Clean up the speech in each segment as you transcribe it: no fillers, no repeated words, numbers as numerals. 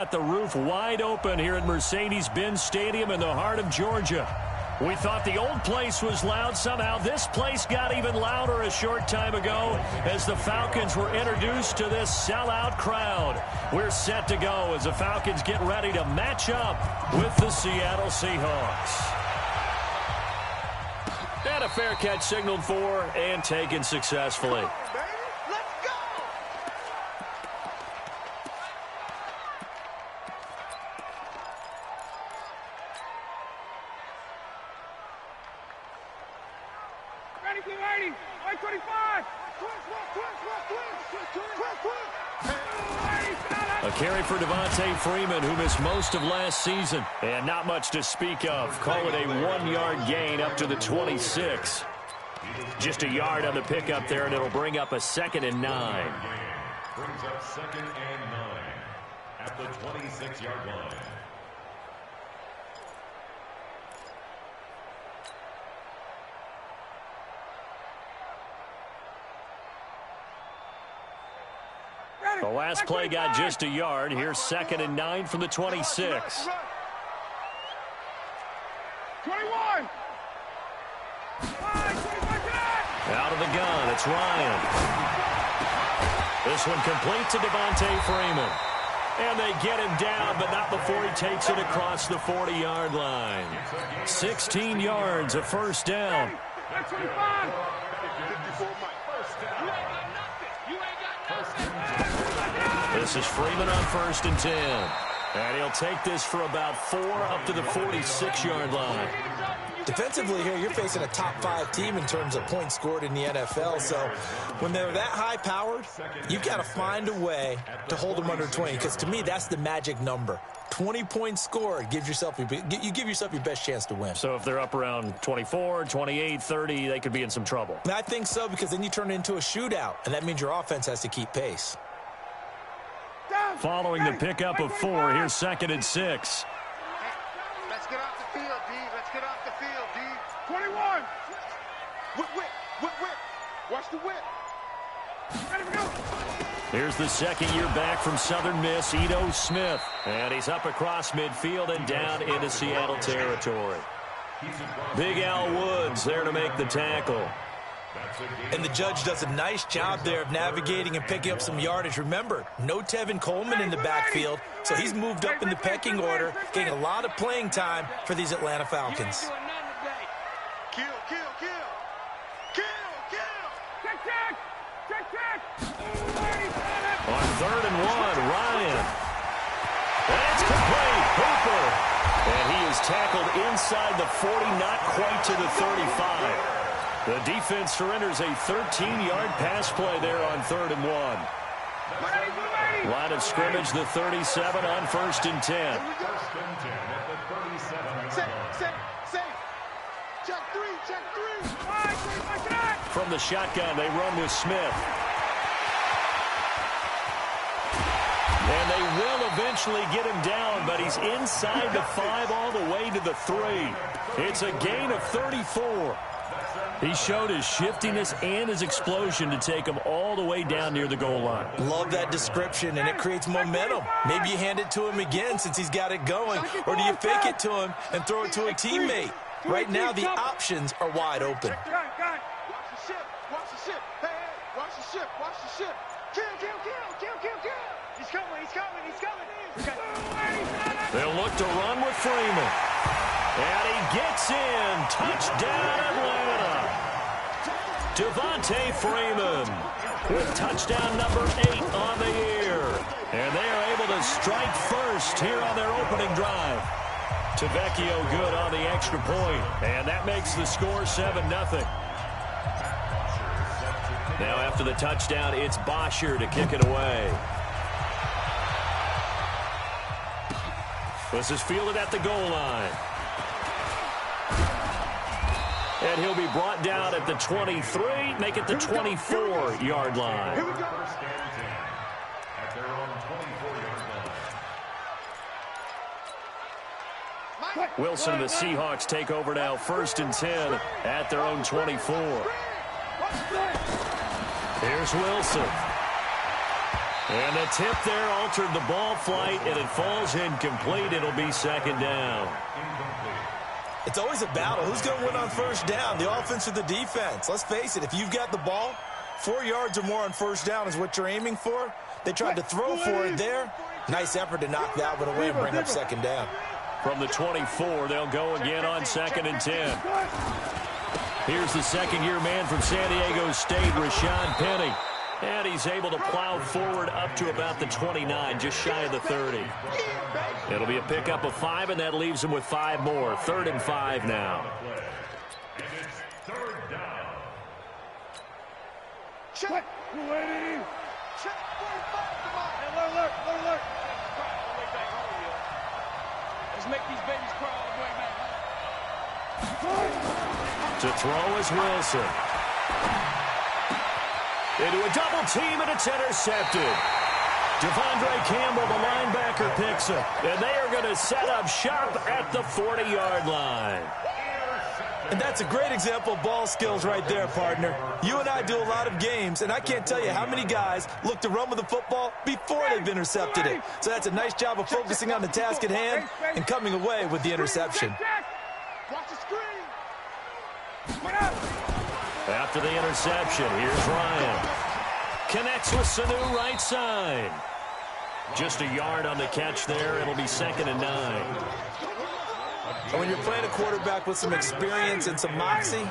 At the roof wide open here at Mercedes-Benz Stadium in the heart of Georgia. We thought the old place was loud. Somehow this place got even louder a short time ago as the Falcons were introduced to this sellout crowd. We're set to go as the Falcons get ready to match up with the Seattle Seahawks. And a fair catch signaled for and taken successfully. A carry for Devontae Freeman, who missed most of last season. And not much to speak of. Call it a 1-yard gain up to the 26. Just a yard on the pickup there, and it'll bring up a 2nd and 9. Brings up 2nd and 9 at the 26-yard line. The last play got just a yard. Here's 2nd and 9 from the 26. 21. Out of the gun, it's Ryan. This one complete to Devontae Freeman. And they get him down, but not before he takes it across the 40-yard line. 16 yards, a first down. This is Freeman on 1st and 10. And he'll take this for about 4 up to the 46-yard line. Defensively here, you're facing a top-5 team in terms of points scored in the NFL. So when they're that high-powered, you've got to find a way to hold them under 20. Because to me, that's the magic number. 20 points scored, you give yourself your best chance to win. So if they're up around 24, 28, 30, they could be in some trouble. And I think so, because then you turn it into a shootout, and that means your offense has to keep pace. Following the pickup of 4, here's 2nd and 6. Let's get off the field, D. Let's get off the field, D. 21. Whip. Watch the whip. Ready to go. Here's the second-year back from Southern Miss, Ito Smith. And he's up across midfield and down into Seattle territory. Big Al Woods there to make the tackle. And the judge does a nice job there of navigating and picking up some yardage. Remember, no Tevin Coleman in the backfield, so he's moved up in the pecking order, getting a lot of playing time for these Atlanta Falcons. Kill. Check. On 3rd and 1, Ryan. And it's complete. Hooper. And he is tackled inside the 40, not quite to the 35. The defense surrenders a 13-yard pass play there on 3rd and 1. Line of scrimmage, the 37 on 1st and 10. Safe. Check three. From the shotgun, they run with Smith. And they will eventually get him down, but he's inside the 5 all the way to the 3. It's a gain of 34. He showed his shiftiness and his explosion to take him all the way down near the goal line. Love that description, and it creates momentum. Maybe you hand it to him again since he's got it going, or do you fake it to him and throw it to a teammate? Right now, the options are wide open. Watch the ship. Hey, watch the ship. Kill. He's coming. They'll look to run with Freeman. And he gets in. Touchdown, Atlanta. Devontae Freeman with touchdown number 8 on the year. And they are able to strike first here on their opening drive. Tavecchio good on the extra point. And that makes the score 7-0. Now after the touchdown, it's Bosher to kick it away. This is fielded at the goal line. And he'll be brought down at the 23, make it the 24-yard line. Here we go. At their own 24-yard line. Wilson and the Seahawks take over now, 1st and 10 at their own 24. Here's Wilson. And the tip there altered the ball flight, and it falls incomplete. It'll be second down. It's always a battle. Who's going to win on first down, the offense or the defense? Let's face it, if you've got the ball, 4 yards or more on first down is what you're aiming for. They tried to throw for it there. Nice effort to knock that one away and bring up second down. From the 24, they'll go again on 2nd and 10. Here's the second-year man from San Diego State, Rashad Penny. And he's able to plow forward up to about the 29, just shy of the 30. It'll be a pickup of 5, and that leaves him with 5 more. 3rd and 5 now. And it's 3rd down. Check. Check. Alert. Let's make these babies cry all the way back. To throw is Wilson. Into a double team, and it's intercepted. Devondre Campbell, the linebacker, picks it. And they are going to set up shop at the 40-yard line. And that's a great example of ball skills right there, partner. You and I do a lot of games, and I can't tell you how many guys look to run with the football before they've intercepted it. So that's a nice job of focusing on the task at hand and coming away with the interception. Watch the screen. After the interception, here's Ryan. Connects with Sanu right side. Just a yard on the catch there. It'll be 2nd and 9. And when you're playing a quarterback with some experience and some moxie,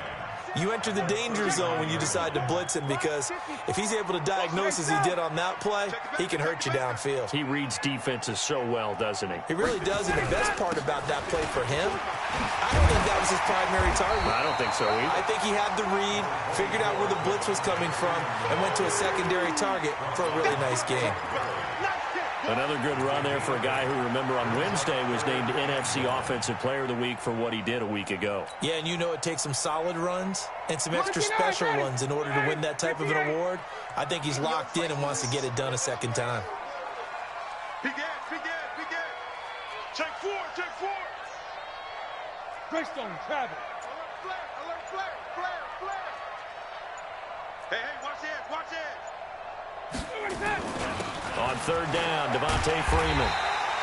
you enter the danger zone when you decide to blitz him, because if he's able to diagnose as he did on that play, he can hurt you downfield. He reads defenses so well, doesn't he? He really does, and the best part about that play for him, I don't think that was his primary target. I don't think so either. I think he had the read, figured out where the blitz was coming from, and went to a secondary target for a really nice game. Another good run there for a guy who, remember, on Wednesday was named NFC Offensive Player of the Week for what he did a week ago. Yeah, and you know it takes some solid runs and some extra special ones in order to win that type of an award. I think he's locked in and wants to get it done a second time. Big Ed. Check 4. Greystone, travel. Alert, flare. Hey, watch it. On 3rd down, Devontae Freeman.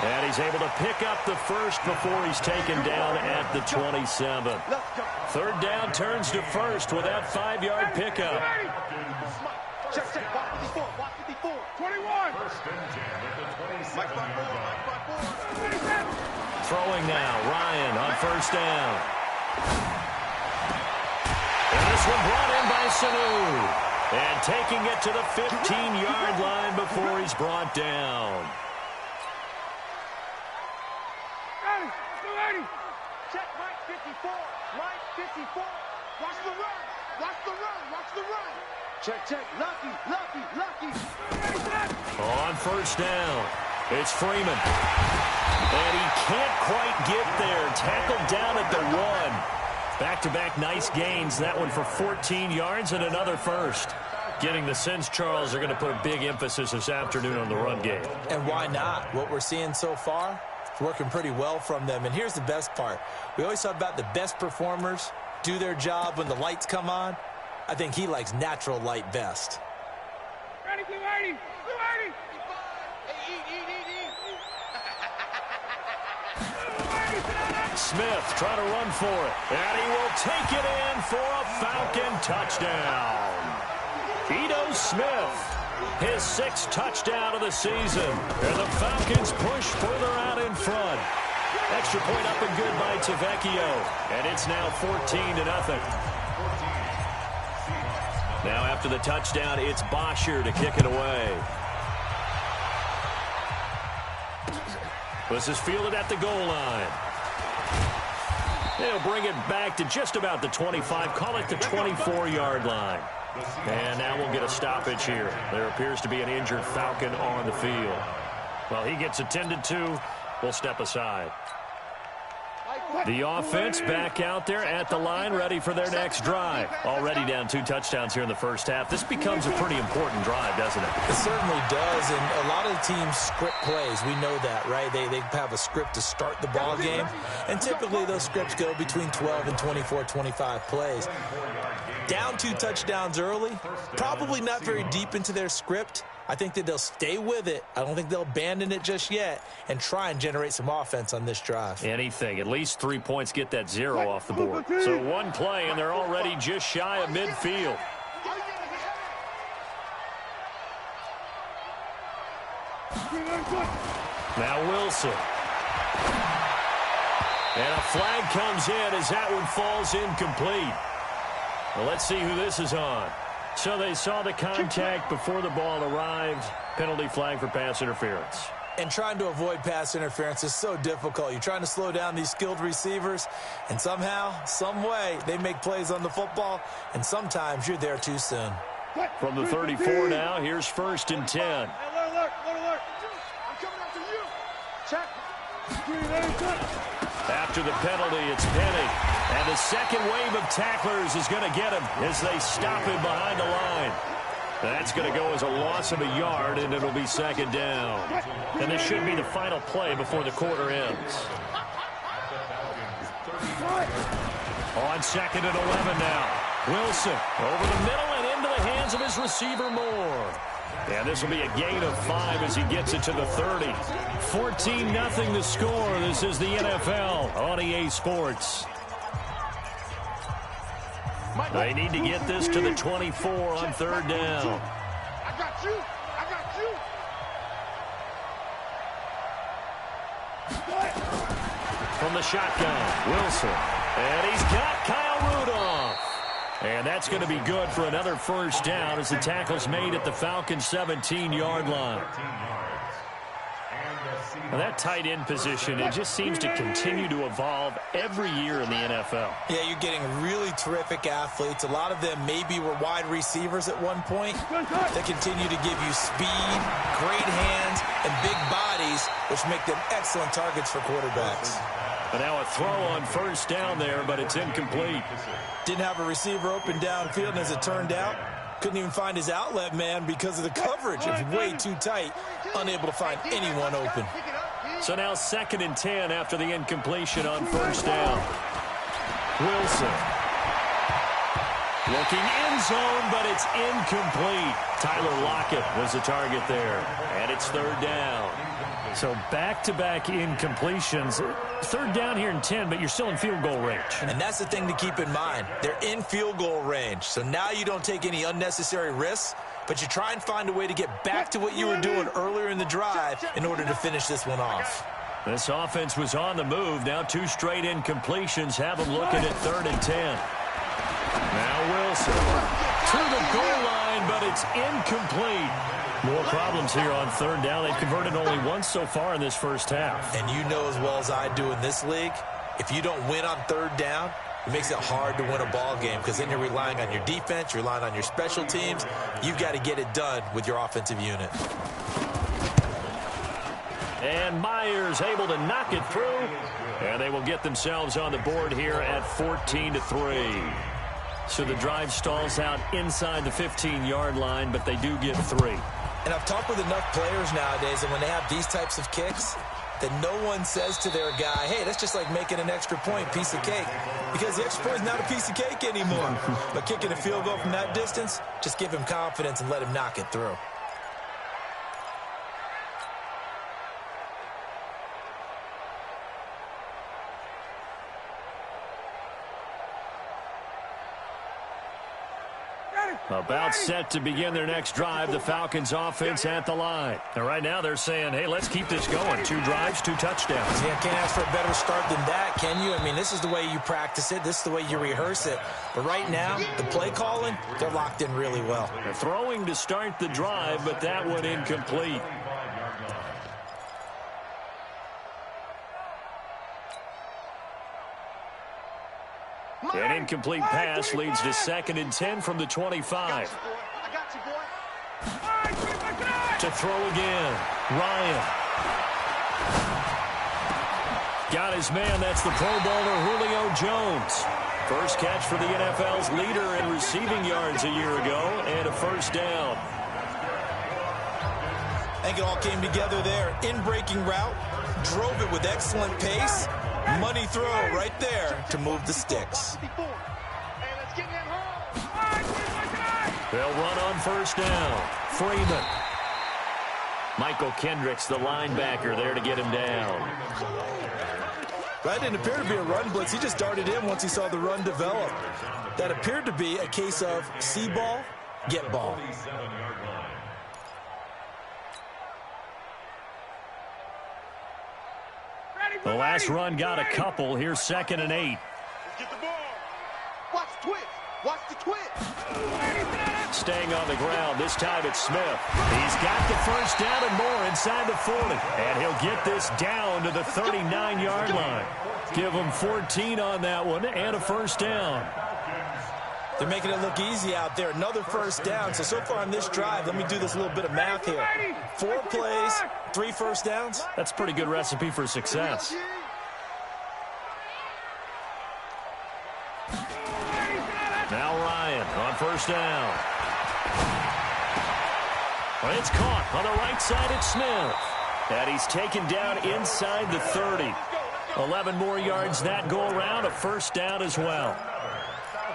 And he's able to pick up the first before he's taken down at the 27. 3rd down turns to 1st with that 5-yard pickup. Check. Watch 54. 21. Mike 4. Throwing now, Ryan on 1st down. And this one brought in by Sanu. And taking it to the 15-yard line before he's brought down. Check Mike 54. Watch the run. Check. Lucky. On 1st down, it's Freeman. And he can't quite get there. Tackled down at the 1. Back-to-back nice gains. That one for 14 yards and another first. Getting the sense, Charles, are going to put a big emphasis this afternoon on the run game. And why not? What we're seeing so far is working pretty well from them. And here's the best part. We always talk about the best performers do their job when the lights come on. I think he likes natural light best. Ready. Smith trying to run for it. And he will take it in for a Falcon touchdown. Ito Smith, his 6th touchdown of the season. And the Falcons push further out in front. Extra point up and good by Tavecchio. And it's now 14-0. Now after the touchdown, it's Bosher to kick it away. This is fielded at the goal line. They'll bring it back to just about the 25, call it the 24-yard line. And now we'll get a stoppage here. There appears to be an injured Falcon on the field. Well, he gets attended to. We'll step aside. The offense back out there at the line, ready for their next drive. Already down 2 touchdowns here in the first half. This becomes a pretty important drive, doesn't it? It certainly does, and a lot of the teams script plays. We know that, right? They have a script to start the ball game, and typically those scripts go between 12 and 24, 25 plays. Down 2 touchdowns early, probably not very deep into their script. I think that they'll stay with it. I don't think they'll abandon it just yet and try and generate some offense on this drive. Anything. At least 3 points get that 0 off the board. So one play, and they're already just shy of midfield. Now Wilson. And a flag comes in as that one falls incomplete. Well, let's see who this is on. So they saw the contact before the ball arrived. Penalty flag for pass interference. And trying to avoid pass interference is so difficult. You're trying to slow down these skilled receivers, and somehow, some way, they make plays on the football, and sometimes you're there too soon. From the 34 now, here's 1st and 10. Hey, look. I'm coming after you. Check. After the penalty, it's Penny. And the second wave of tacklers is going to get him as they stop him behind the line. That's going to go as a loss of a yard, and it'll be 2nd down. And this should be the final play before the quarter ends. On 2nd and 11 now. Wilson over the middle and into the hands of his receiver Moore. And this will be a gain of 5 as he gets it to the 30. 14-0 the score. This is the NFL on EA Sports. They need to get this to the 24 on 3rd down. I got you. From the shotgun, Wilson. And he's got Kyle Rudolph. And that's going to be good for another 1st down as the tackle's made at the Falcons' 17-yard line. Now that tight end position, it just seems to continue to evolve every year in the NFL. Yeah, you're getting really terrific athletes. A lot of them maybe were wide receivers at one point. They continue to give you speed, great hands, and big bodies, which make them excellent targets for quarterbacks. And now a throw on 1st down there, but it's incomplete. Didn't have a receiver open downfield, and as it turned out, couldn't even find his outlet man because of the coverage. It was way too tight, unable to find anyone open. So now 2nd and 10 after the incompletion on 1st down. Wilson. Looking end zone, but it's incomplete. Tyler Lockett was the target there. And it's 3rd down. So back-to-back incompletions. 3rd down here in 10, but you're still in field goal range. And that's the thing to keep in mind. They're in field goal range. So now you don't take any unnecessary risks, but you try and find a way to get back to what you were doing earlier in the drive in order to finish this one off. This offense was on the move. Now 2 straight incompletions have them looking at 3rd and 10. Now Wilson to the goal line, but it's incomplete. More problems here on 3rd down. They've converted only once so far in this 1st half. And you know as well as I do in this league, if you don't win on 3rd down, it makes it hard to win a ball game because then you're relying on your defense, you're relying on your special teams. You've got to get it done with your offensive unit. And Myers able to knock it through. And they will get themselves on the board here at 14-3. So the drive stalls out inside the 15-yard line, but they do get 3. And I've talked with enough players nowadays, and when they have these types of kicks, that no one says to their guy, hey, that's just like making an extra point, piece of cake. Because the extra point is not a piece of cake anymore. But kicking a field goal from that distance, just give him confidence and let him knock it through. About set to begin their next drive, the Falcons offense at the line. And right now they're saying, hey, let's keep this going. 2 drives, 2 touchdowns. Yeah, can't ask for a better start than that, can you? I mean, this is the way you practice it. This is the way you rehearse it. But right now, the play calling, they're locked in really well. They're throwing to start the drive, but that one incomplete. An incomplete pass leads to 2nd and 10 from the 25. To throw again, Ryan. Got his man, that's the Pro Bowler Julio Jones. First catch for the NFL's leader in receiving yards a year ago, and a 1st down. I think it all came together there. In-breaking route, drove it with excellent pace. Money throw right there to move the sticks. They'll run on 1st down. Freeman. Michael Kendricks, the linebacker, there to get him down. That didn't appear to be a run blitz. He just darted in once he saw the run develop. That appeared to be a case of see ball, get ball. The last run got a couple. Here's 2nd and 8. Get the ball. Watch the twitch. Watch the twitch. Staying on the ground. This time it's Smith. He's got the first down and more inside the 40. And he'll get this down to the 39-yard line. Give him 14 on that one and a first down. They're making it look easy out there. Another first down. So far on this drive, let me do this little bit of math here. 4 plays, 3 first downs. That's a pretty good recipe for success. Now Ryan on first down. It's caught on the right side. It's Smith. And he's taken down inside the 30. 11 more yards that go around. A first down as well.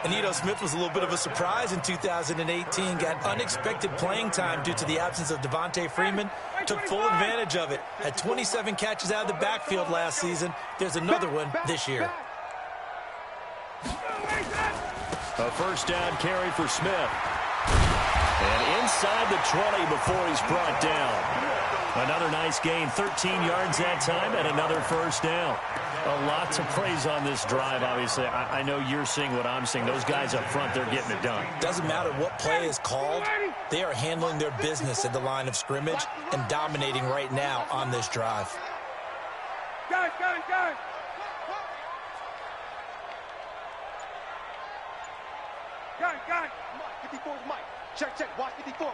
And Smith was a little bit of a surprise in 2018. Got unexpected playing time due to the absence of Devontae Freeman. Took full advantage of it. Had 27 catches out of the backfield last season. There's another one this year. A first down carry for Smith. And inside the 20 before he's brought down. Another nice gain, 13 yards that time, and another first down. A lot to praise on this drive, obviously. I know you're seeing what I'm seeing. Those guys up front, they're getting it done. Doesn't matter what play is called. They are handling their business at the line of scrimmage and dominating right now on this drive. Guys. Guys. 54 is Mike. Check. Watch 54.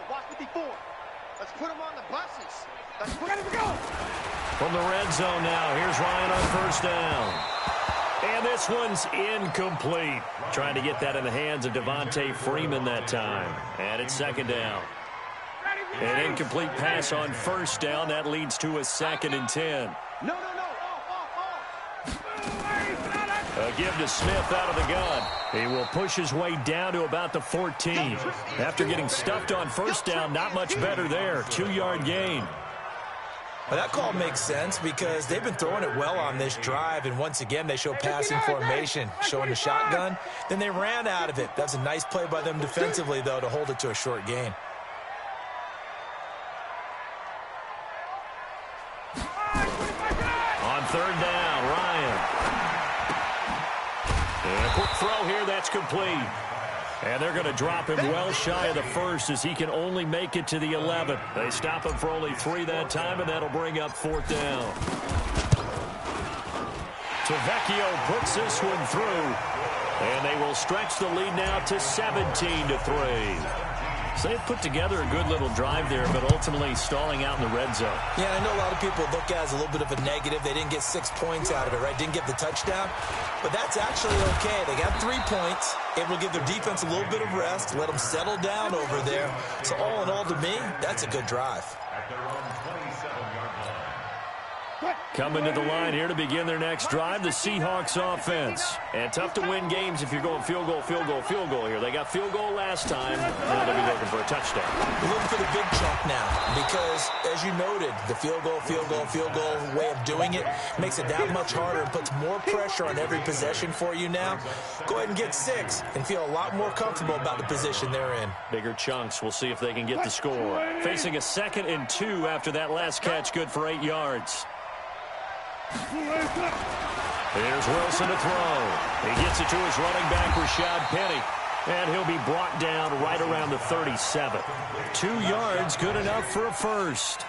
Let's put him on the buses. Let's put him go. From the red zone now, here's Ryan on first down. And this one's incomplete. Trying to get that in the hands of Devontae Freeman that time. And it's 2nd down. An incomplete pass on first down. That leads to a 2nd and 10. No. A give to Smith out of the gun. He will push his way down to about the 14. After getting stuffed on first down, not much better there. 2-yard gain. Well, that call makes sense because they've been throwing it well on this drive, and once again they show passing formation, showing the shotgun. Then they ran out of it. That's a nice play by them defensively, though, to hold it to a short gain. On 3rd down, Ryan. And a quick throw here, that's complete. And they're going to drop him well shy of the first as he can only make it to the 11. They stop him for only 3 that time, and that'll bring up 4th down. Tavecchio puts this one through, and they will stretch the lead now to 17-3. So they've put together a good little drive there, but ultimately stalling out in the red zone. Yeah, I know a lot of people look at it as a little bit of a negative. They didn't get 6 points out of it, right? Didn't get the touchdown. But that's actually okay. They got 3 points. Able to give their defense a little bit of rest, let them settle down over there. So all in all, to me, that's a good drive. At their own 27-yard line. Coming to the line here to begin their next drive, the Seahawks offense. And tough to win games if you're going field goal here. They got field goal last time. Now they'll be looking for a touchdown. We're looking for the big chunk now because, as you noted, the field goal way of doing it makes it that much harder and puts more pressure on every possession for you now. Go ahead and get 6 and feel a lot more comfortable about the position they're in. Bigger chunks. We'll see if they can get the score. Facing a 2nd and 2 after that last catch, good for 8 yards. Here's Wilson to throw. He gets it to his running back, Rashad Penny. And he'll be brought down right around the 37. 2 yards, good enough for a first.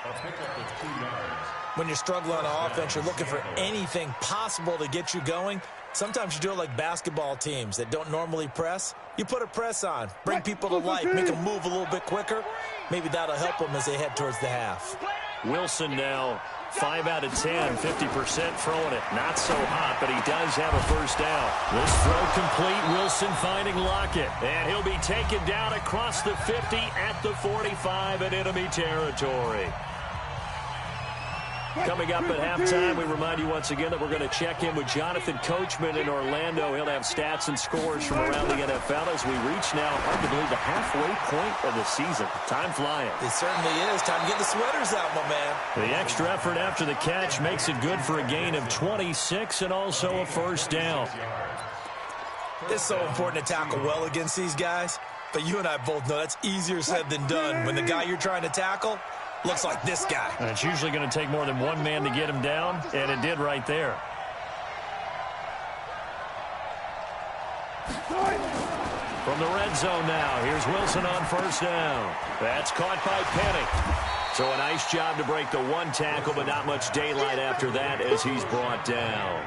When you're struggling on offense, you're looking for anything possible to get you going. Sometimes you do it like basketball teams that don't normally press. You put a press on, bring people to life, make them move a little bit quicker. Maybe that'll help them as they head towards the half. Wilson now 5 out of 10, 50% throwing it. Not so hot, but he does have a first down. This throw complete. Wilson finding Lockett. And he'll be taken down across the 50 at the 45 in enemy territory. Coming up at halftime, we remind you once again that we're going to check in with Jonathan Coachman in Orlando. He'll have stats and scores from around the NFL as we reach now, hard to believe, the halfway point of the season. Time flying. It certainly is. Time to get the sweaters out, my man. The extra effort after the catch makes it good for a gain of 26 and also a first down. It's so important to tackle well against these guys, but you and I both know that's easier said than done when the guy you're trying to tackle looks like this guy. And it's usually going to take more than one man to get him down, and it did right there. From the red zone now, here's Wilson on first down. That's caught by Penning. So a nice job to break the one tackle, but not much daylight after that as he's brought down.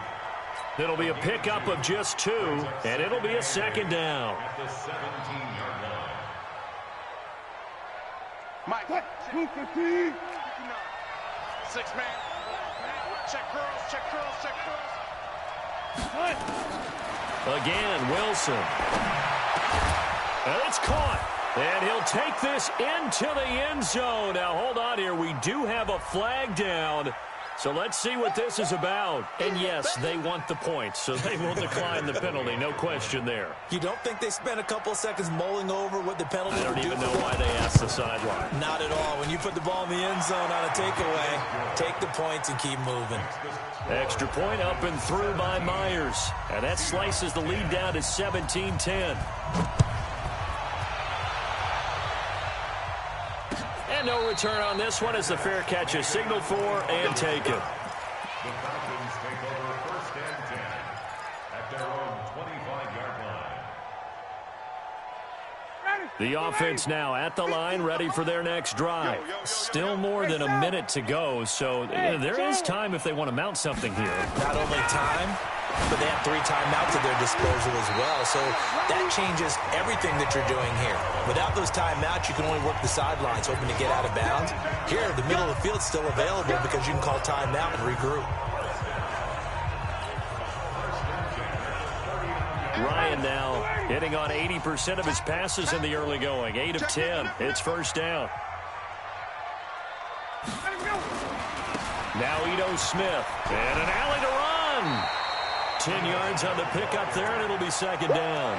It'll be a pickup of just 2, and it'll be a second down. At the 17-yard line. Mike, 250. 6 man. Check curls, check curls, check curls. Again, Wilson. And it's caught. And he'll take this into the end zone. Now, hold on here. We do have a flag down. So let's see what this is about. And yes, they want the points, so they will decline the penalty. No question there. You don't think they spent a couple of seconds mulling over what the penalty would do? I don't even know why they asked the sideline. Not at all. When you put the ball in the end zone on a takeaway, take the points and keep moving. Extra point up and through by Myers. And that slices the lead down to 17-10. And no return on this one as the fair catch is signaled for and taken. The Falcons take over first and 10 at their own 25-yard line. The offense now at the line, ready for their next drive. Still more than a minute to go, so there is time if they want to mount something here. Not only time, but they have 3 timeouts at their disposal as well, so that changes everything that you're doing here. Without those timeouts, you can only work the sidelines, hoping to get out of bounds. Here, the middle of the field's still available because you can call timeout and regroup. Ryan now hitting on 80% of his passes in the early going. 8 of 10. It's first down. Now Ito Smith. And an alley to run. 10 yards on the pickup there, and it'll be second down.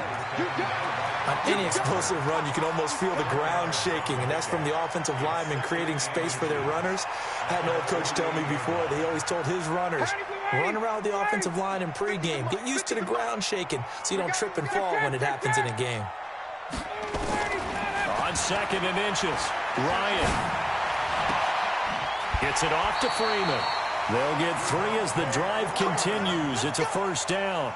On any explosive run, you can almost feel the ground shaking, and that's from the offensive linemen creating space for their runners. I had an old coach tell me before that he always told his runners, run around the offensive line in pregame. Get used to the ground shaking so you don't trip and fall when it happens in a game. On 2nd and inches, Ryan gets it off to Freeman. They'll get 3 as the drive continues. It's a first down.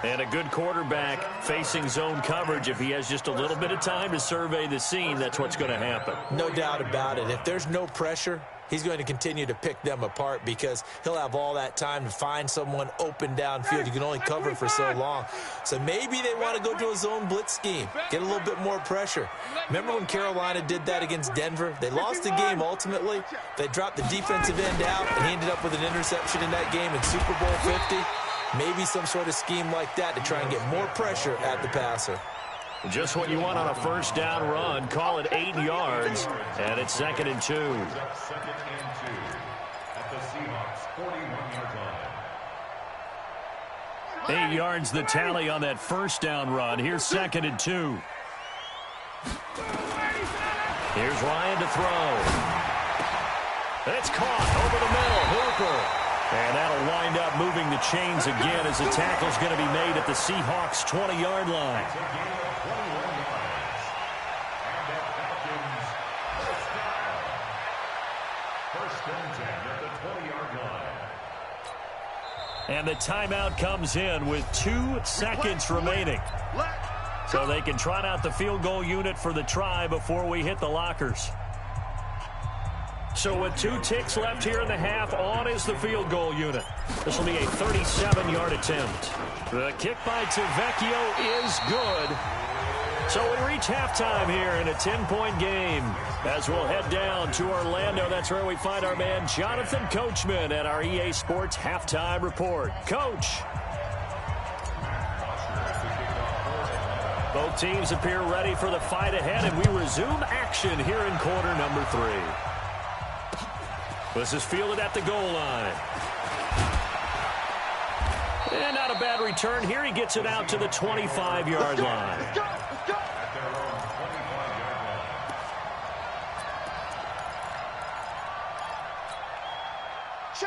And a good quarterback facing zone coverage. If he has just a little bit of time to survey the scene, that's what's going to happen. No doubt about it. If there's no pressure, he's going to continue to pick them apart because he'll have all that time to find someone open downfield. You can only cover for so long. So maybe they want to go to a zone blitz scheme, get a little bit more pressure. Remember when Carolina did that against Denver? They lost the game ultimately. They dropped the defensive end out, and he ended up with an interception in that game in Super Bowl 50. Maybe some sort of scheme like that to try and get more pressure at the passer. Just what you want on a first down run. Call it 8 yards, and it's 2nd and 2. 2nd and 2 at the Seahawks 41-yard line. 8 yards the tally on that first down run. Here's 2nd and 2. Here's Ryan to throw. It's caught over the middle. Hooper. And that'll wind up moving the chains again as the tackle's going to be made at the Seahawks' 20-yard line. It's a gain of 21 yards. And the Falcons first down. First and 10 at the 20-yard line. And the timeout comes in with 2 seconds remaining. So they can trot out the field goal unit for the try before we hit the lockers. So with 2 ticks left here in the half, on is the field goal unit. This will be a 37-yard attempt. The kick by Tavecchio is good. So we reach halftime here in a 10-point game. As we'll head down to Orlando, that's where we find our man Jonathan Coachman at our EA Sports Halftime Report. Coach. Both teams appear ready for the fight ahead, and we resume action here in quarter number 3. This is fielded at the goal line. And not a bad return here. He gets it out to the 25-yard line. At their own 25-yard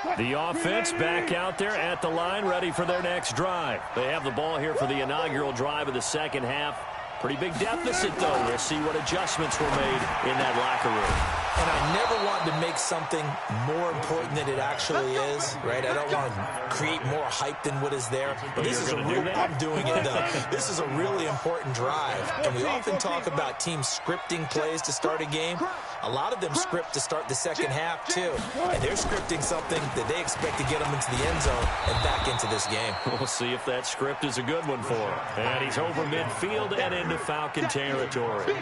line. The offense back out there at the line, ready for their next drive. They have the ball here for the inaugural drive of the second half. Pretty big deficit, though. We'll see what adjustments were made in that locker room. And I never want to make something more important than it actually is, right? I don't want to create more hype than what is there. But this is a real, I'm doing it, though. This is a really important drive. And we often talk about teams scripting plays to start a game. A lot of them script to start the second half, too. And they're scripting something that they expect to get them into the end zone and back into this game. We'll see if that script is a good one for him. And he's over midfield and into Falcon territory.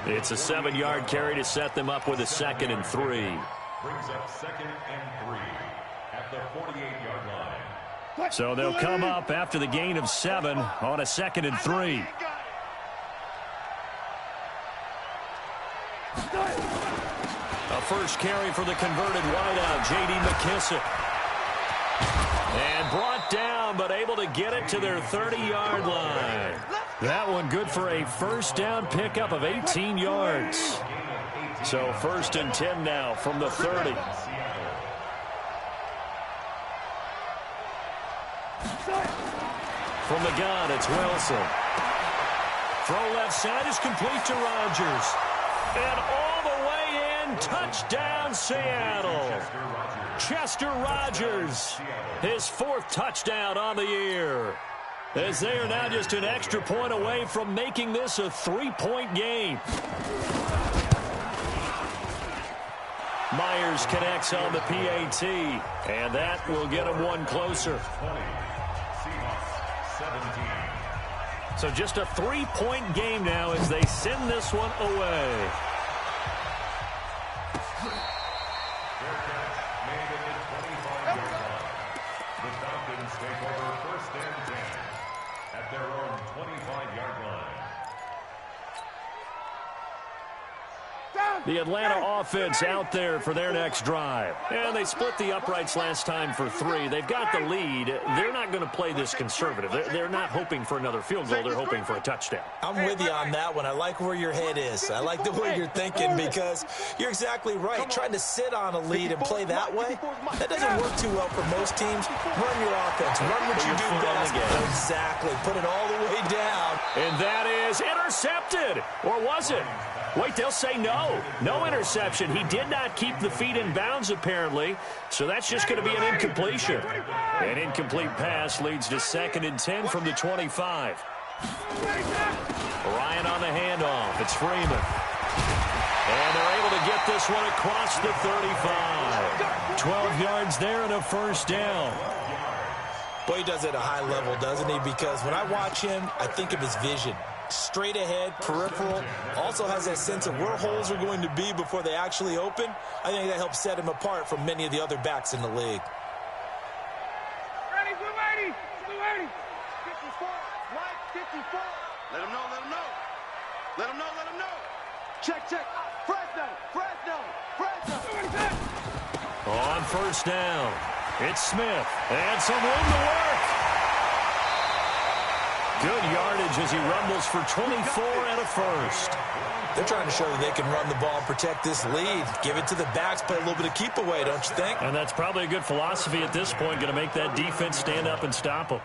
It's a 7-yard carry to set them up with a 2nd and 3. Brings up 2nd and 3 at the 48-yard line. So they'll come up after the gain of 7 on a 2nd and 3. A first carry for the converted wideout, J.D. McKissick. And brought down, but able to get it to their 30-yard line. That one good for a first down pickup of 18 yards. So 1st and 10 now from the 30. From the gun, it's Wilson. Throw left side is complete to Rodgers. And all the way in, touchdown Seattle. Chester Rogers, his 4th touchdown on the year. As they are now just an extra point away from making this a 3-point game. Myers connects on the PAT, and that will get him one closer. So just a 3-point game now as they send this one away. Fair catch made at the 25-yard line. The Falcons take over 1st and 10 at their own 25-yard line. The Atlanta offense out there for their next drive. And they split the uprights last time for 3. They've got the lead. They're not going to play this conservative. They're not hoping for another field goal. They're hoping for a touchdown. I'm with you on that one. I like where your head is. I like the way you're thinking because you're exactly right. Trying to sit on a lead and play that way, that doesn't work too well for most teams. Run your offense. Run what you do best. Exactly. Put it all the way down. And that is intercepted. Or was it? Wait, they'll say no. No interception. He did not keep the feet in bounds, apparently. So that's just going to be an incompletion. An incomplete pass leads to 2nd and 10 from the 25. Ryan on the handoff. It's Freeman. And they're able to get this one across the 35. 12 yards there and a first down. Boy, he does it at a high level, doesn't he? Because when I watch him, I think of his vision. Straight ahead, peripheral, also has that sense of where holes are going to be before they actually open. I think that helps set him apart from many of the other backs in the league. Ready, blue 80, blue 80. 54, Mike, 54. Let him know, let him know. Let him know, let him know. Check, check. Fresno, Fresno, Fresno. On first down, it's Smith. And some room to work. Good yardage as he rumbles for 24 and a first. They're trying to show that they can run the ball and protect this lead. Give it to the backs, play a little bit of keep away, don't you think? And that's probably a good philosophy at this point, going to make that defense stand up and stop them.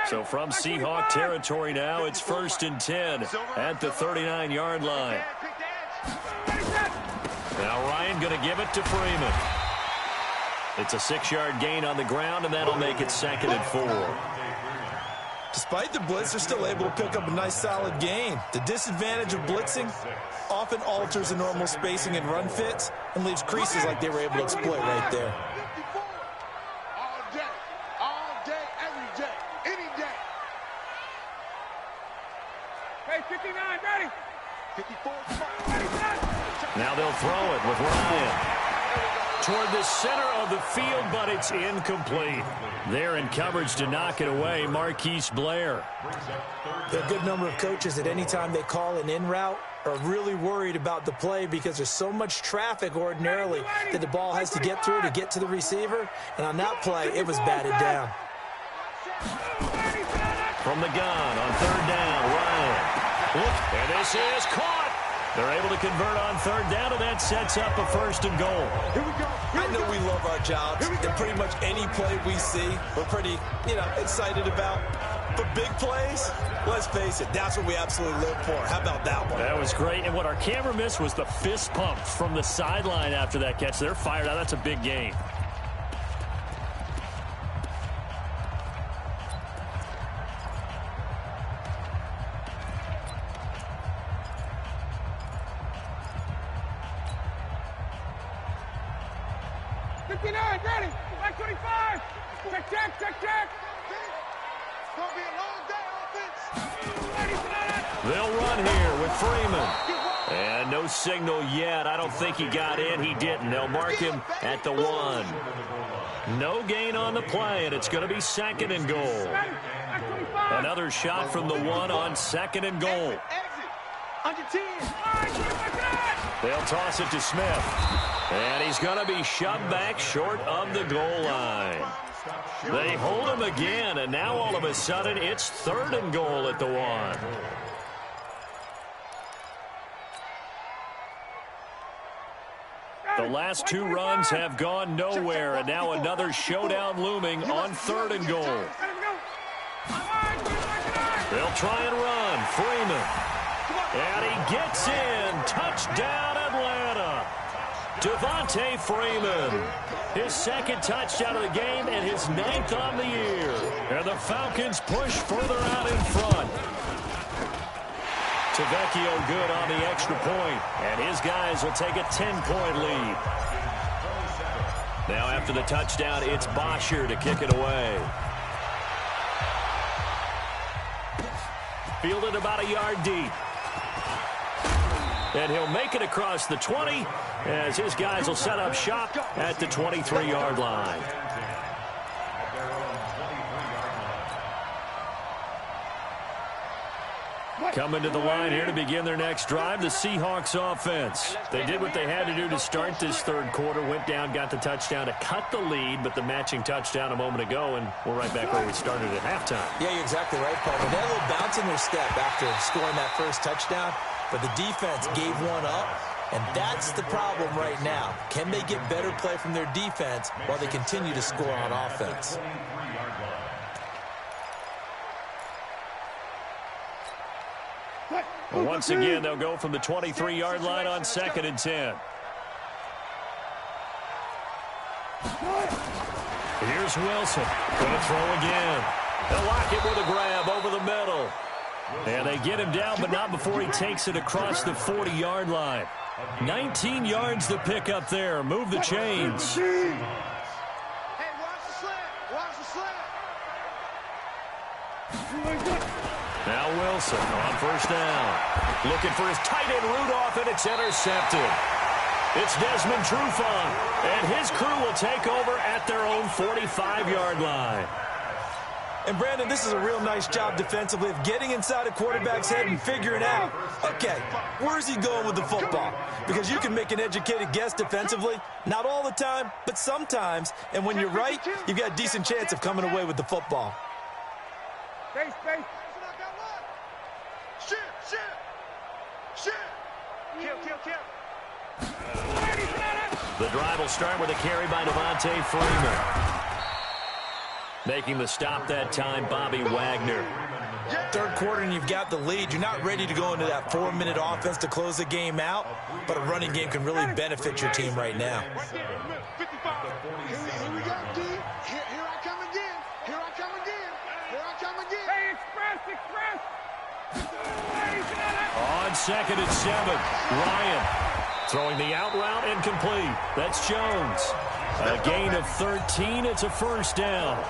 So from Seahawk territory now, it's 1st and 10 at the 39-yard line. Now Ryan going to give it to Freeman. It's a 6-yard gain on the ground, and that'll make it 2nd and 4. Despite the blitz, they're still able to pick up a nice solid gain. The disadvantage of blitzing often alters the normal spacing and run fits and leaves creases like they were able to exploit right there. Hey, 59, ready. 54. Now they'll throw it with Ryan. toward the center of the field, but it's incomplete. They're in coverage to knock it away, Marquise Blair. There are a good number of coaches at any time they call an in route are really worried about the play because there's so much traffic ordinarily that the ball has to get through to get to the receiver. And on that play, it was batted down. From the gun on third down, Ryan. Look, and this is caught. They're able to convert on third down, and that sets up a 1st and goal. Here we go. I know we love our jobs, and pretty much any play we see, we're pretty, excited about. But big plays, let's face it, that's what we absolutely live for. How about that one? That was great, and what our camera missed was the fist pump from the sideline after that catch. They're fired out. That's a big game. Ready. Back 25. Check. It's going to be a long day, offense. They'll run here with Freeman. And no signal yet. I don't think he got in. He didn't. They'll mark him at the 1. No gain on the play, and it's going to be 2nd and goal. Another shot from the 1 on 2nd and goal. Under 10. They'll toss it to Smith. And he's going to be shoved back short of the goal line. They hold him again, and now all of a sudden it's 3rd and goal at the 1. The last 2 runs have gone nowhere, and now another showdown looming on 3rd and goal. They'll try and run. Freeman. And he gets in. Touchdown, Atlanta. Devontae Freeman. His 2nd touchdown of the game and his 9th on the year. And the Falcons push further out in front. Tavecchio good on the extra point, and his guys will take a 10-point lead. Now after the touchdown, it's Bosher to kick it away. Fielded about a yard deep. And he'll make it across the 20 as his guys will set up shop at the 23-yard line. Coming to the line here to begin their next drive, the Seahawks offense. They did what they had to do to start this 3rd quarter, went down, got the touchdown to cut the lead, but the matching touchdown a moment ago, and we're right back where we started at halftime. Yeah, you're exactly right, Paul. They had a little bounce in their step after scoring that first touchdown, but the defense gave one up, and that's the problem right now. Can they get better play from their defense while they continue to score on offense? Well, once again, they'll go from the 23-yard line on 2nd and 10. Here's Wilson. Going to throw again. They'll lock it with a grab over the middle. And they get him down, but not before he takes it across the 40-yard line. 19 yards to pick up there. Move the chains. Hey, watch the slant. Watch the slant. Now Wilson on 1st down. Looking for his tight end Rudolph, and it's intercepted. It's Desmond Trufant, and his crew will take over at their own 45-yard line. And, Brandon, this is a real nice job defensively of getting inside a quarterback's head and figuring out, okay, where's he going with the football? Because you can make an educated guess defensively, not all the time, but sometimes. And when you're right, you've got a decent chance of coming away with the football. Space. Shit. Kill. The drive will start with a carry by Devontae Freeman. Making the stop that time, Bobby Wagner. 3rd quarter and you've got the lead. You're not ready to go into that 4-minute offense to close the game out, but a running game can really benefit your team right now. 55. Here we go, D. Here I come again. Hey, express. On 2nd and 7, Ryan throwing the out route incomplete. That's Jones. A gain of 13. It's a 1st down.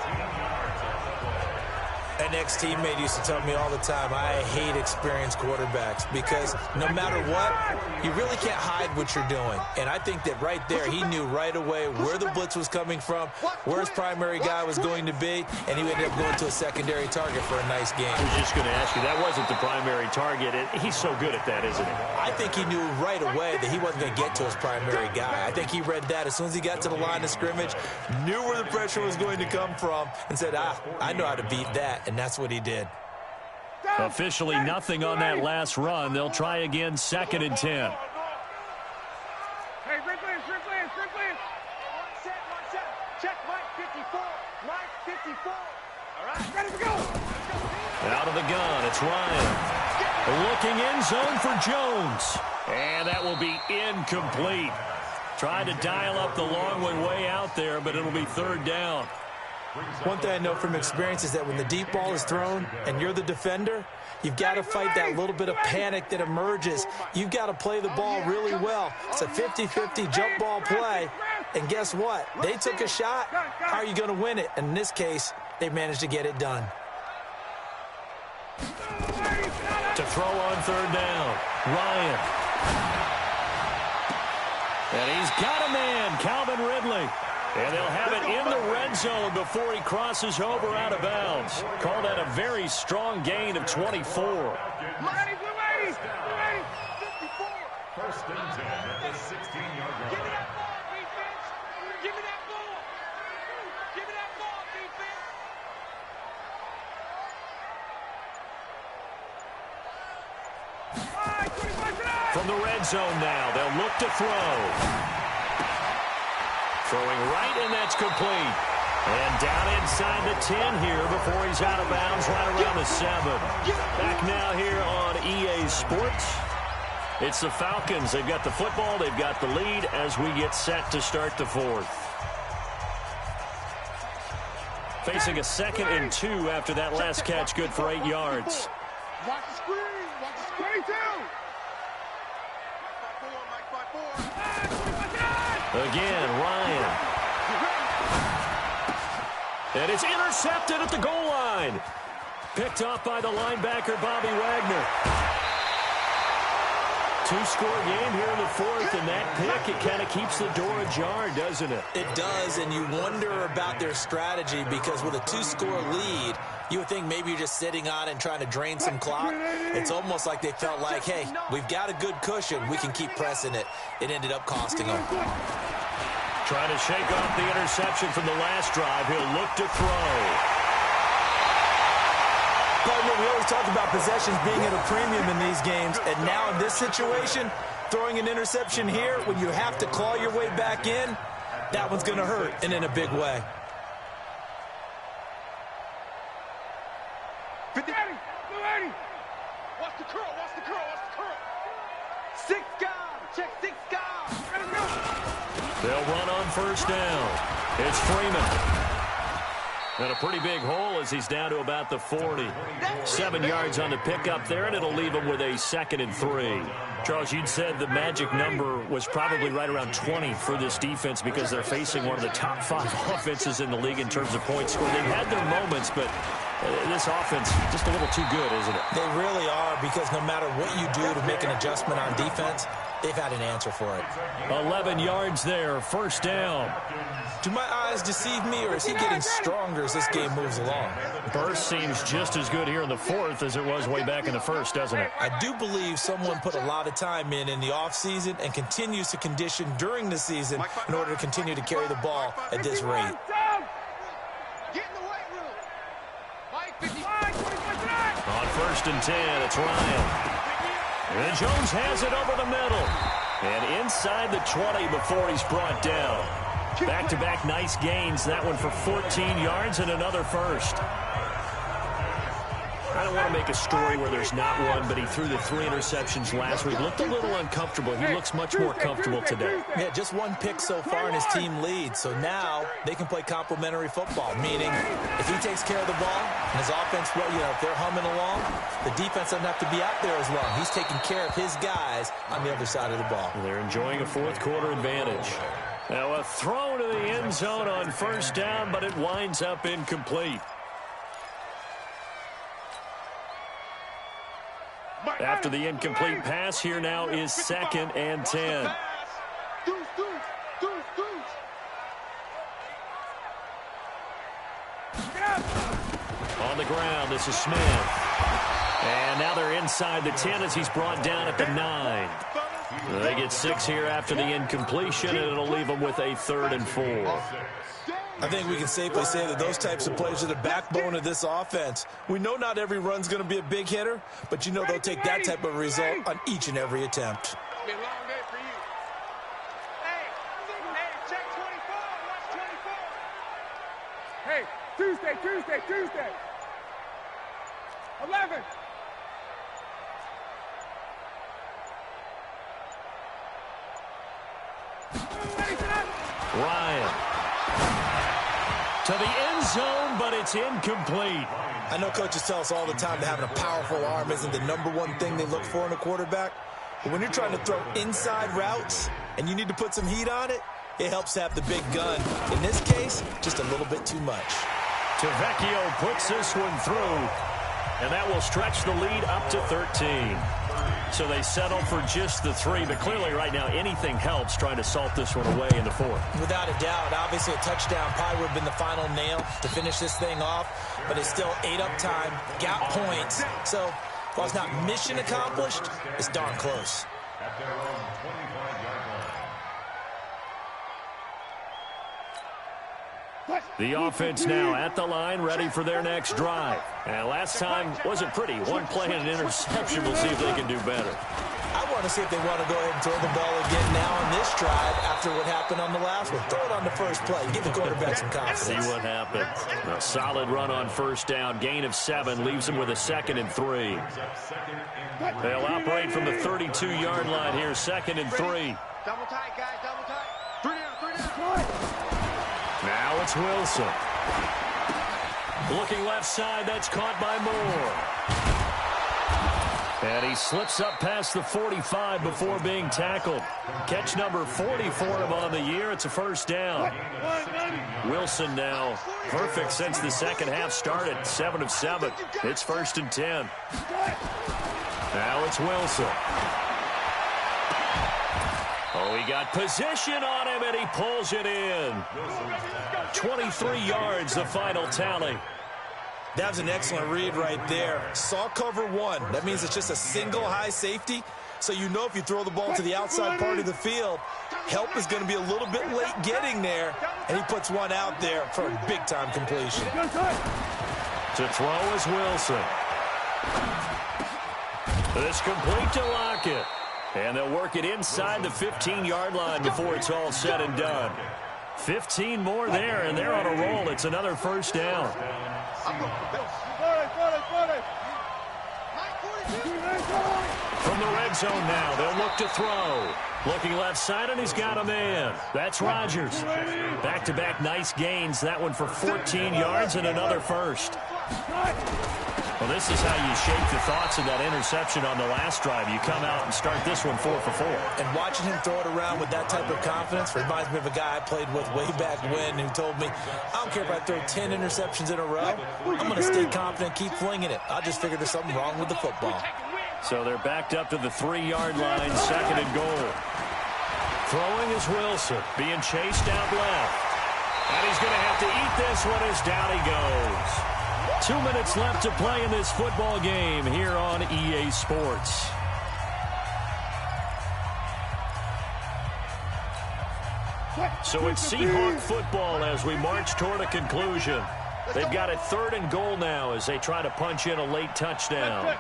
An ex-teammate used to tell me all the time, I hate experienced quarterbacks because no matter what, you really can't hide what you're doing. And I think that right there, he knew right away where the blitz was coming from, where his primary guy was going to be, and he ended up going to a secondary target for a nice game. I was just going to ask you, that wasn't the primary target. He's so good at that, isn't he? I think he knew right away that he wasn't going to get to his primary guy. I think he read that as soon as he got to the line of scrimmage, knew where the pressure was going to come from, and said, I know how to beat that, and that's what he did. Officially nothing on that last run. They'll try again, 2nd and 10. Hey, Strickland. One set. Check, Mike 54. Mike 54. All right, ready to go. Out of the gun, it's Ryan. Looking end zone for Jones. And that will be incomplete. Tried to dial up the long one way out there, but it'll be 3rd down. One thing I know from experience is that when the deep ball is thrown and you're the defender, you've got to fight that little bit of panic that emerges. You've got to play the ball really well. It's a 50-50 jump ball play. And guess what? They took a shot. How are you going to win it? And in this case, they managed to get it done. To throw on 3rd down, Ryan. And he's got a man, Calvin Ridley. And they'll have it in the red zone before he crosses over out of bounds. Call that a very strong gain of 24. First and 10 at the 16-yard line. Give me that ball, defense. Give me that ball. Give me that ball, defense. From the red zone now, they'll look to throw. Throwing right, and that's complete. And down inside the 10 here before he's out of bounds right around the 7. Back now here on EA Sports. It's the Falcons. They've got the football. They've got the lead as we get set to start the 4th. Facing a 2nd and 2 after that last catch, good for 8 yards. Watch the screen. Watch the screen, too. Again, Ryan. And it's intercepted at the goal line. Picked off by the linebacker, Bobby Wagner. 2-score game here in the 4th, and that pick, it kind of keeps the door ajar, doesn't it? It does, and you wonder about their strategy because with a 2-score lead, you would think maybe you're just sitting on it and trying to drain some clock. It's almost like they felt like, hey, we've got a good cushion. We can keep pressing it. It ended up costing them. Trying to shake off the interception from the last drive. He'll look to throw. Partner, we always talk about possessions being at a premium in these games, and now in this situation, throwing an interception here when you have to claw your way back in, that one's going to hurt, and in a big way. 50. Watch the curl. 6 guard. Check 6 guard. Ready to go. They'll run on 1st down. It's Freeman. And a pretty big hole as he's down to about the 40. 7 yards on the pickup there, and it'll leave him with a 2nd and 3. Charles, you'd said the magic number was probably right around 20 for this defense because they're facing one of the top 5 offenses in the league in terms of points scored. They've had their moments, but this offense just a little too good, isn't it? They really are, because no matter what you do to make an adjustment on defense, they've had an answer for it. 11 yards there, 1st down. Do my eyes deceive me, or is he getting stronger as this game moves along? Burst seems just as good here in the 4th as it was way back in the 1st, doesn't it? I do believe someone put a lot of time in the offseason and continues to condition during the season in order to continue to carry the ball at this rate. Get in the weight room. Mike 55. On 1st and 10, it's Ryan. And Jones has it over the middle. And inside the 20 before he's brought down. Back-to-back nice gains. That one for 14 yards and another 1st. I don't want to make a story where there's not one, but he threw the 3 interceptions last week. Looked a little uncomfortable. He looks much more comfortable today. Yeah, just 1 pick so far and his team leads. So now they can play complementary football, meaning if he takes care of the ball and his offense, if they're humming along, the defense doesn't have to be out there as long. He's taking care of his guys on the other side of the ball. They're enjoying a 4th quarter advantage. Now a throw to the end zone on 1st down, but it winds up incomplete. After the incomplete pass, here now is 2nd and 10. On the ground, this is Smith. And now they're inside the 10 as he's brought down at the 9. They get 6 here after the incompletion, and it'll leave them with a 3rd and 4. I think we can safely say that those types of plays are the backbone of this offense. We know not every run's going to be a big hitter, but you know they'll take that type of result on each and every attempt. It's been a long day for you. Hey, check 24. Watch 24. Hey, Tuesday. 11. Ryan. To the end zone, but it's incomplete. I know coaches tell us all the time that having a powerful arm isn't the #1 thing they look for in a quarterback. But when you're trying to throw inside routes and you need to put some heat on it, it helps to have the big gun. In this case, just a little bit too much. Tavecchio puts this one through, and that will stretch the lead up to 13. So they settle for just the 3, but clearly right now anything helps trying to salt this one away in the 4th. Without a doubt, obviously a touchdown probably would have been the final nail to finish this thing off, but it's still 8 up time, got points. So while it's not mission accomplished, it's darn close. At their own 25-yard line. The offense now at the line, ready for their next drive. And last time wasn't pretty. 1 play and an interception. We'll see if they can do better. I want to see if they want to go ahead and throw the ball again now on this drive after what happened on the last one. Throw it on the first play. Give the quarterback some confidence. See what happens. A solid run on 1st down. Gain of 7 leaves them with a 2nd and 3. They'll operate from the 32-yard line here. 2nd and 3. Double tight, guys, double tight. 3 down. Now it's Wilson. Looking left side, that's caught by Moore. And he slips up past the 45 before being tackled. Catch number 40 for him on the year. It's a 1st down. Wilson now perfect since the second half started. 7 of 7. It's 1st and 10. Now it's Wilson. Oh, he got position on him, and he pulls it in. 23 yards, the final tally. That was an excellent read right there. Saw cover 1. That means it's just a single high safety. So you know if you throw the ball to the outside part of the field, help is going to be a little bit late getting there. And he puts one out there for a big-time completion. To throw is Wilson. This complete to Lockett. And they'll work it inside the 15-yard line before it's all said and done. 15 more there, and they're on a roll. It's another 1st down. From the red zone now, they'll look to throw. Looking left side, and he's got a man. That's Rodgers. Back-to-back nice gains. That one for 14 yards and another 1st. Well, this is how you shake the thoughts of that interception on the last drive. You come out and start this one 4 for 4. And watching him throw it around with that type of confidence reminds me of a guy I played with way back when who told me, I don't care if I throw 10 interceptions in a row. I'm going to stay confident, keep flinging it. I just figured there's something wrong with the football. So they're backed up to the 3-yard line, 2nd and goal. Throwing is Wilson, being chased out left. And he's going to have to eat this one as down he goes. 2 minutes left to play in this football game here on EA Sports. So it's Seahawk football as we march toward a conclusion. They've got a 3rd and goal now as they try to punch in a late touchdown.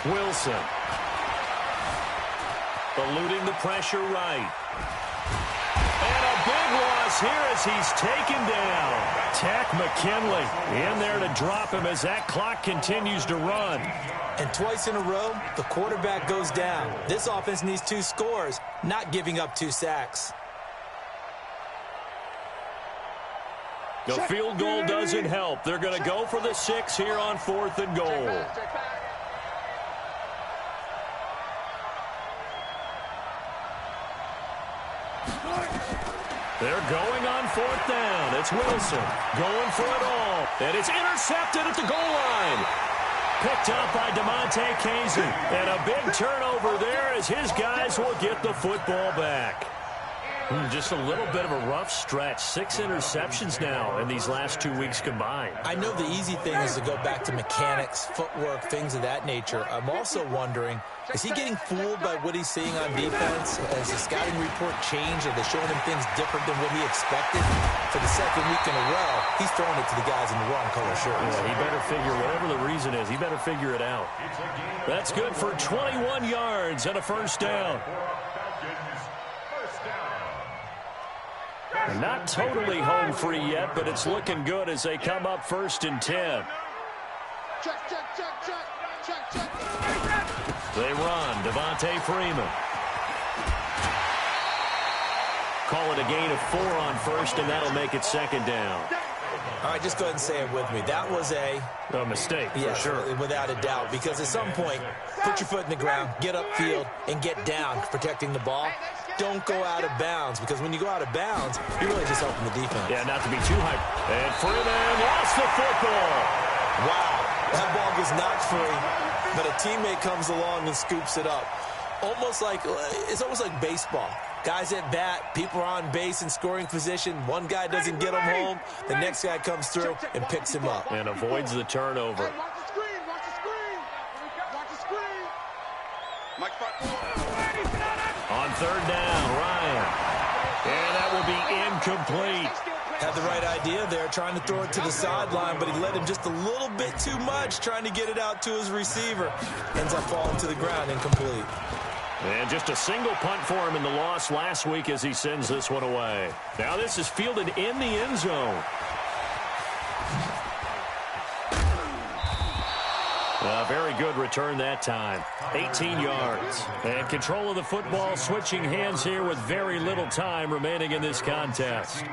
Wilson. Eluding the pressure right. And a big loss here as he's taken down. Tack McKinley in there to drop him as that clock continues to run. And twice in a row, the quarterback goes down. This offense needs 2 scores, not giving up 2 sacks. The field goal doesn't help. They're going to go for the 6 here on 4th and goal. They're going on fourth down. It's Wilson going for it all. And it's intercepted at the goal line. Picked up by DeMonte Casey. And a big turnover there as his guys will get the football back. Just a little bit of a rough stretch. 6 interceptions now in these last 2 weeks combined. I know the easy thing is to go back to mechanics, footwork, things of that nature. I'm also wondering, is he getting fooled by what he's seeing on defense? Has the scouting report changed? Are they showing him things different than what he expected? For the second week in a row, he's throwing it to the guys in the wrong color shirts. Yeah, he better figure, whatever the reason is, he better figure it out. That's good for 21 yards and a first down. Not totally home free yet, but it's looking good as they come up 1st and 10. They run. Devontae Freeman. Call it a gain of 4 on first, and that'll make it 2nd down. All right, just go ahead and say it with me. That was a mistake, yeah, for sure. Without a doubt, because at some point, put your foot in the ground, get upfield, and get down protecting the ball. Don't go out of bounds, because when you go out of bounds, you're really just helping the defense. Yeah, not to be too high. And Freeman lost the football. Wow, that ball gets knocked free, but a teammate comes along and scoops it up. It's almost like baseball. Guys at bat, people are on base in scoring position. One guy doesn't get him home. The next guy comes through and picks him up. And avoids the turnover. Hey, watch the screen, watch the screen. Watch the screen. Mike, On 3rd down, Ryan. And that will be incomplete. Had the right idea there, trying to throw it to the sideline, but he led him just a little bit too much, trying to get it out to his receiver. Ends up falling to the ground, incomplete. And just a single punt for him in the loss last week as he sends this one away. Now this is fielded in the end zone. A very good return that time. 18 yards. And control of the football switching hands here with very little time remaining in this contest.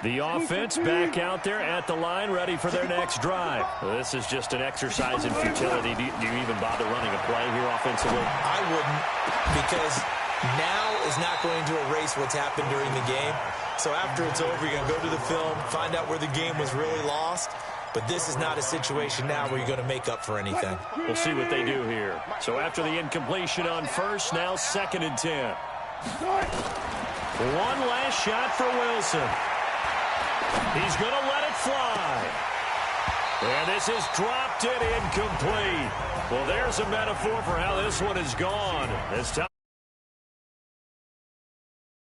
The offense back out there at the line, ready for their next drive. This is just an exercise in futility. Do you even bother running a play here offensively? I wouldn't, because now is not going to erase what's happened during the game. So after it's over, you're going to go to the film, find out where the game was really lost. But this is not a situation now where you're going to make up for anything. We'll see what they do here. So after the incompletion on first, now 2nd and 10. One last shot for Wilson. He's going to let it fly. And this is dropped it incomplete. Well, there's a metaphor for how this one is gone. This time.